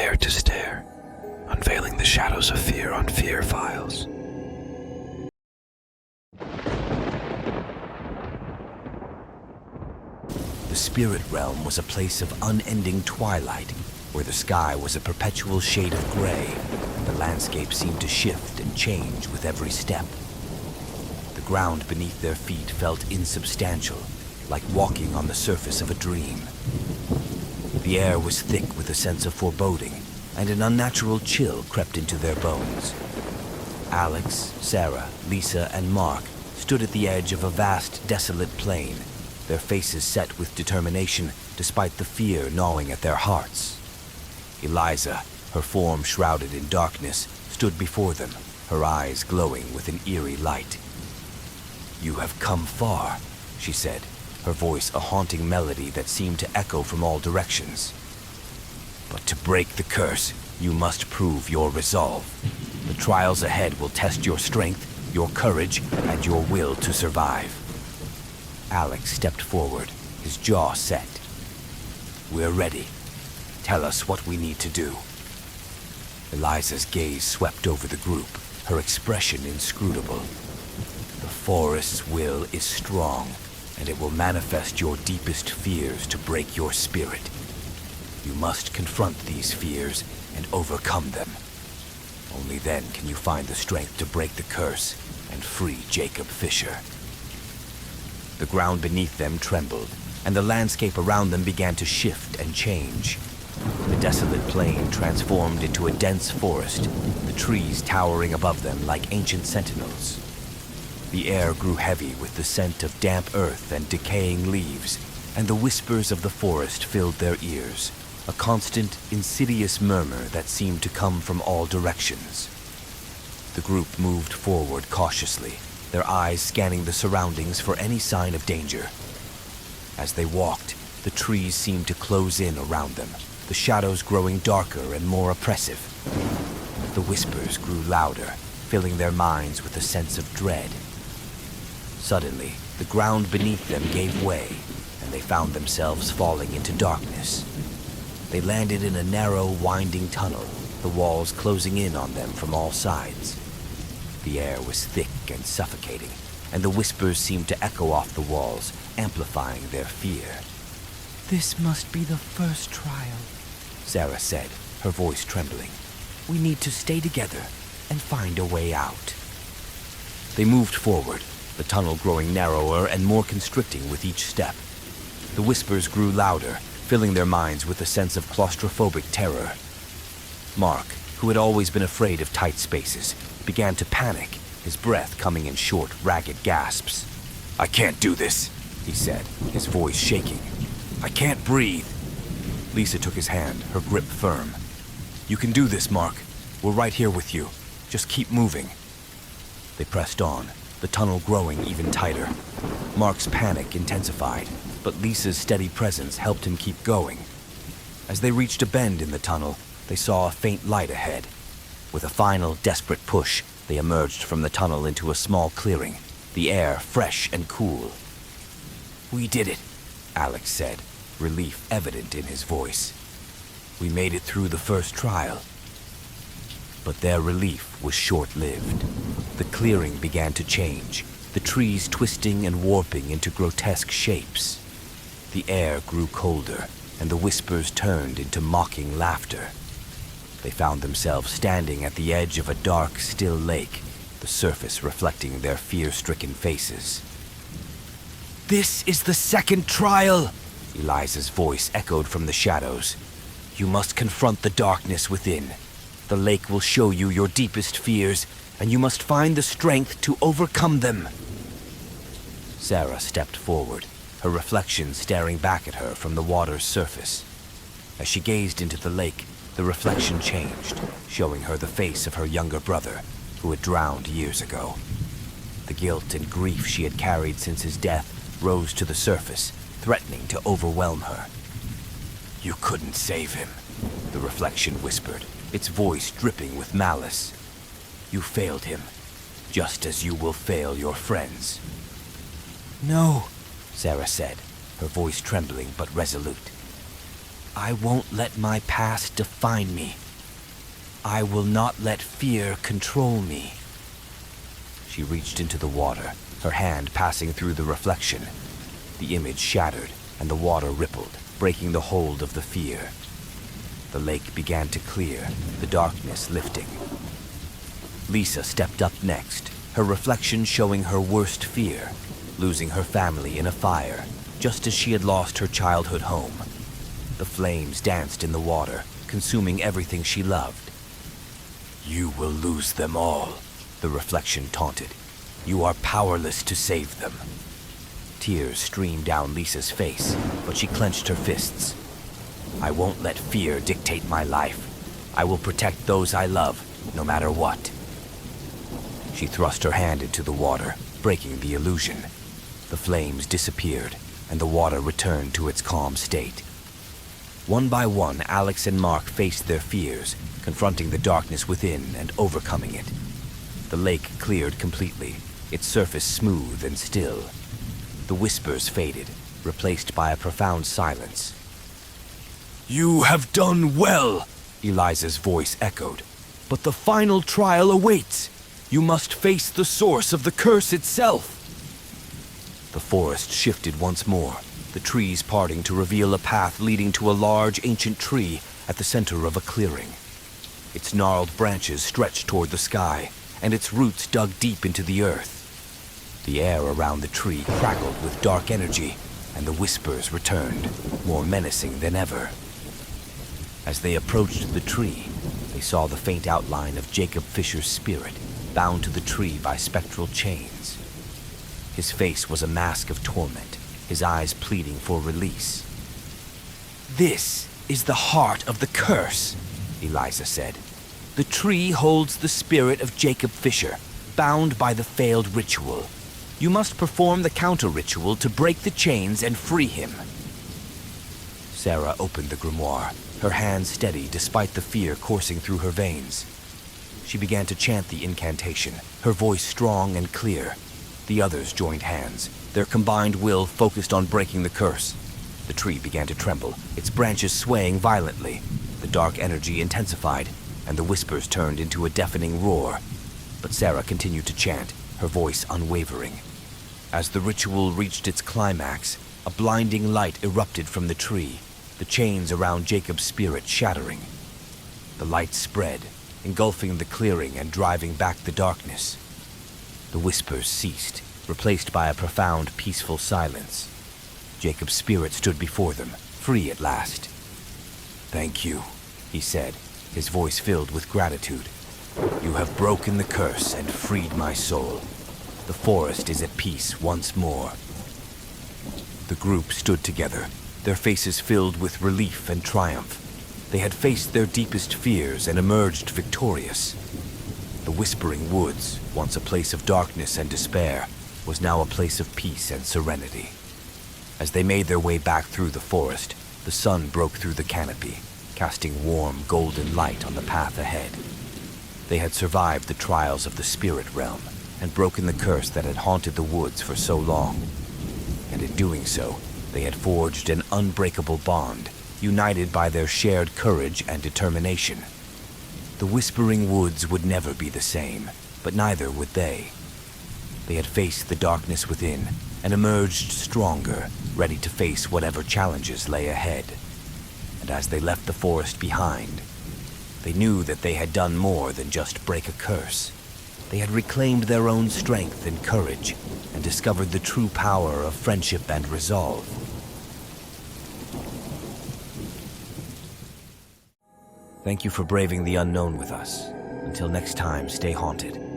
dared to stare, unveiling the shadows of fear on fear files. The spirit realm was a place of unending twilight, where the sky was a perpetual shade of gray. The landscape seemed to shift and change with every step. The ground beneath their feet felt insubstantial, like walking on the surface of a dream. The air was thick with a sense of foreboding, and an unnatural chill crept into their bones. Alex, Sarah, Lisa, and Mark stood at the edge of a vast, desolate plain, their faces set with determination despite the fear gnawing at their hearts. Eliza, her form shrouded in darkness, stood before them, her eyes glowing with an eerie light. "You have come far," she said, her voice a haunting melody that seemed to echo from all directions. "But to break the curse, you must prove your resolve. The trials ahead will test your strength, your courage, and your will to survive." Alex stepped forward, his jaw set. "We're ready. Tell us what we need to do." Eliza's gaze swept over the group, her expression inscrutable. "The forest's will is strong, and it will manifest your deepest fears to break your spirit. You must confront these fears and overcome them. Only then can you find the strength to break the curse and free Jacob Fisher." The ground beneath them trembled, and the landscape around them began to shift and change. The desolate plain transformed into a dense forest, the trees towering above them like ancient sentinels. The air grew heavy with the scent of damp earth and decaying leaves, and the whispers of the forest filled their ears, a constant, insidious murmur that seemed to come from all directions. The group moved forward cautiously, their eyes scanning the surroundings for any sign of danger. As they walked, the trees seemed to close in around them, the shadows growing darker and more oppressive. The whispers grew louder, filling their minds with a sense of dread. Suddenly, the ground beneath them gave way, and they found themselves falling into darkness. They landed in a narrow, winding tunnel, the walls closing in on them from all sides. The air was thick and suffocating, and the whispers seemed to echo off the walls, amplifying their fear. "This must be the first trial," Sarah said, her voice trembling. "We need to stay together and find a way out." They moved forward, the tunnel growing narrower and more constricting with each step. The whispers grew louder, filling their minds with a sense of claustrophobic terror. Mark, who had always been afraid of tight spaces, began to panic, his breath coming in short, ragged gasps. "I can't do this," he said, his voice shaking. "I can't breathe." Lisa took his hand, her grip firm. "You can do this, Mark. We're right here with you. Just keep moving." They pressed on, the tunnel growing even tighter. Mark's panic intensified, but Lisa's steady presence helped him keep going. As they reached a bend in the tunnel, they saw a faint light ahead. With a final, desperate push, they emerged from the tunnel into a small clearing, the air fresh and cool. "We did it," Alex said, relief evident in his voice. "We made it through the first trial." But their relief was short-lived. The clearing began to change, the trees twisting and warping into grotesque shapes. The air grew colder, and the whispers turned into mocking laughter. They found themselves standing at the edge of a dark, still lake, the surface reflecting their fear-stricken faces. "This is the second trial!" Eliza's voice echoed from the shadows. "You must confront the darkness within. The lake will show you your deepest fears, and you must find the strength to overcome them." Sarah stepped forward, her reflection staring back at her from the water's surface. As she gazed into the lake, the reflection changed, showing her the face of her younger brother, who had drowned years ago. The guilt and grief she had carried since his death rose to the surface, threatening to overwhelm her. "You couldn't save him," the reflection whispered, its voice dripping with malice. "You failed him, just as you will fail your friends." "No," Sarah said, her voice trembling but resolute. I won't let my past define me. I will not let fear control me. She reached into the water, her hand passing through the reflection. The image shattered, and the water rippled, breaking the hold of the fear. The lake began to clear, the darkness lifting. Lisa stepped up next, her reflection showing her worst fear, losing her family in a fire, just as she had lost her childhood home. The flames danced in the water, consuming everything she loved. You will lose them all, the reflection taunted. You are powerless to save them. Tears streamed down Lisa's face, but she clenched her fists. I won't let fear dictate my life. I will protect those I love, no matter what. She thrust her hand into the water, breaking the illusion. The flames disappeared, and the water returned to its calm state. One by one, Alex and Mark faced their fears, confronting the darkness within and overcoming it. The lake cleared completely, its surface smooth and still. The whispers faded, replaced by a profound silence. You have done well, Eliza's voice echoed. But the final trial awaits. You must face the source of the curse itself. The forest shifted once more, the trees parting to reveal a path leading to a large ancient tree at the center of a clearing. Its gnarled branches stretched toward the sky, and its roots dug deep into the earth. The air around the tree crackled with dark energy, and the whispers returned, more menacing than ever. As they approached the tree, they saw the faint outline of Jacob Fisher's spirit, bound to the tree by spectral chains. His face was a mask of torment, his eyes pleading for release. This is the heart of the curse, Eliza said. The tree holds the spirit of Jacob Fisher, bound by the failed ritual. You must perform the counter-ritual to break the chains and free him. Sarah opened the grimoire, her hands steady despite the fear coursing through her veins. She began to chant the incantation, her voice strong and clear. The others joined hands, their combined will focused on breaking the curse. The tree began to tremble, its branches swaying violently. The dark energy intensified, and the whispers turned into a deafening roar. But Sarah continued to chant, her voice unwavering. As the ritual reached its climax, a blinding light erupted from the tree, the chains around Jacob's spirit shattering. The light spread, engulfing the clearing and driving back the darkness. The whispers ceased, replaced by a profound, peaceful silence. Jacob's spirit stood before them, free at last. Thank you, he said, his voice filled with gratitude. You have broken the curse and freed my soul. The forest is at peace once more. The group stood together, their faces filled with relief and triumph. They had faced their deepest fears and emerged victorious. The Whispering Woods, once a place of darkness and despair, was now a place of peace and serenity. As they made their way back through the forest, the sun broke through the canopy, casting warm, golden light on the path ahead. They had survived the trials of the spirit realm and broken the curse that had haunted the woods for so long. And in doing so, they had forged an unbreakable bond, united by their shared courage and determination. The Whispering Woods would never be the same, but neither would they. They had faced the darkness within and emerged stronger, ready to face whatever challenges lay ahead. And as they left the forest behind, they knew that they had done more than just break a curse. They had reclaimed their own strength and courage and discovered the true power of friendship and resolve. Thank you for braving the unknown with us. Until next time, stay haunted.